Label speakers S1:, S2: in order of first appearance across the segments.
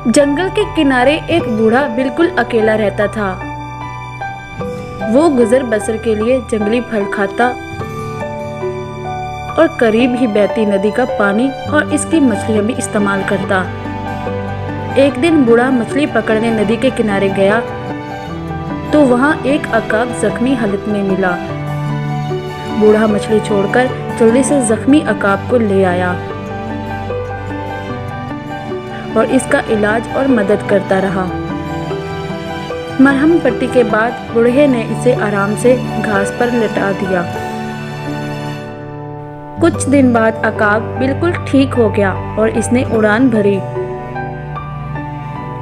S1: जंगल के किनारे एक बूढ़ा बिल्कुल अकेला रहता था। वो गुजर बसर के लिए जंगली फल खाता और करीब ही बहती नदी का पानी और इसकी मछलियां भी इस्तेमाल करता। एक दिन बूढ़ा मछली पकड़ने नदी के किनारे गया तो वहां एक अकाब जख्मी हालत में मिला। बूढ़ा मछली छोड़कर जल्दी से जख्मी अकाब को ले आया और इसका इलाज और मदद करता रहा। मरहम पट्टी के बाद बूढ़े ने इसे आराम से घास पर लेटा दिया। कुछ दिन बाद अकाब बिल्कुल ठीक हो गया और इसने उड़ान भरी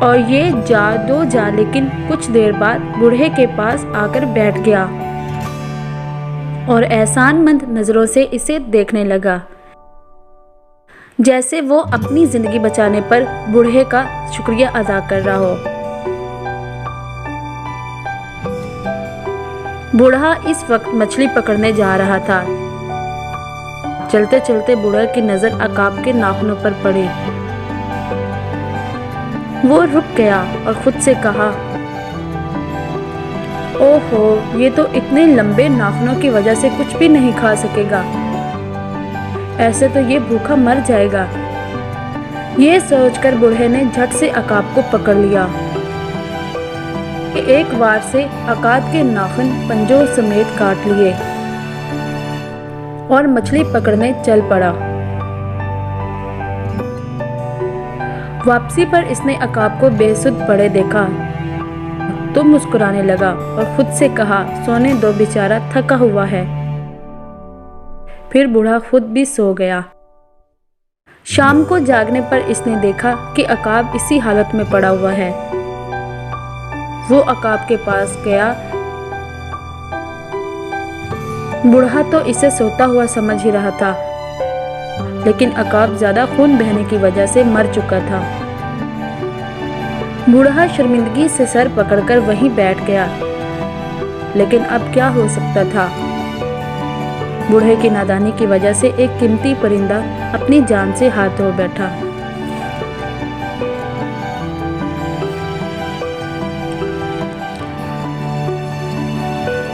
S1: और ये जा लेकिन कुछ देर बाद बूढ़े के पास आकर बैठ गया और एहसानमंद नजरों से इसे देखने लगा, जैसे वो अपनी जिंदगी बचाने पर बूढ़े का शुक्रिया अदा कर रहा हो। बूढ़ा इस वक्त मछली पकड़ने जा रहा था। चलते चलते बूढ़े की नजर अकाब के नाखूनों पर पड़ी। वो रुक गया और खुद से कहा, ओहो, ये तो इतने लंबे नाखूनों की वजह से कुछ भी नहीं खा सकेगा। ऐसे तो ये भूखा मर जाएगा। ये सोचकर बूढ़े ने झट से अकाब को पकड़ लिया। एक बार से अकाब के नाखून पंजों समेत काट लिए और मछली पकड़ने चल पड़ा। वापसी पर इसने अकाब को बेसुध पड़े देखा तो मुस्कुराने लगा और खुद से कहा, सोने दो, बेचारा थका हुआ है। फिर बूढ़ा खुद भी सो गया। शाम को जागने पर इसने देखा कि अकाब इसी हालत में पड़ा हुआ है। वो अकाब के पास गया। बूढ़ा तो इसे सोता हुआ समझ ही रहा था, लेकिन अकाब ज्यादा खून बहने की वजह से मर चुका था। बूढ़ा शर्मिंदगी से सर पकड़कर वहीं बैठ गया, लेकिन अब क्या हो सकता था। बूढ़े की नादानी की वजह से एक कीमती परिंदा अपनी जान से हाथ धो बैठा।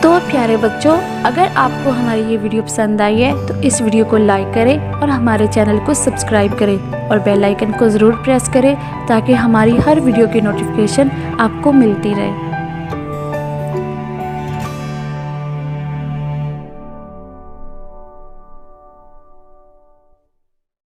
S1: तो प्यारे बच्चों, अगर आपको हमारी ये वीडियो पसंद आई है तो इस वीडियो को लाइक करें और हमारे चैनल को सब्सक्राइब करें और बेल आइकन को ज़रूर प्रेस करें ताकि हमारी हर वीडियो की नोटिफिकेशन आपको मिलती रहे।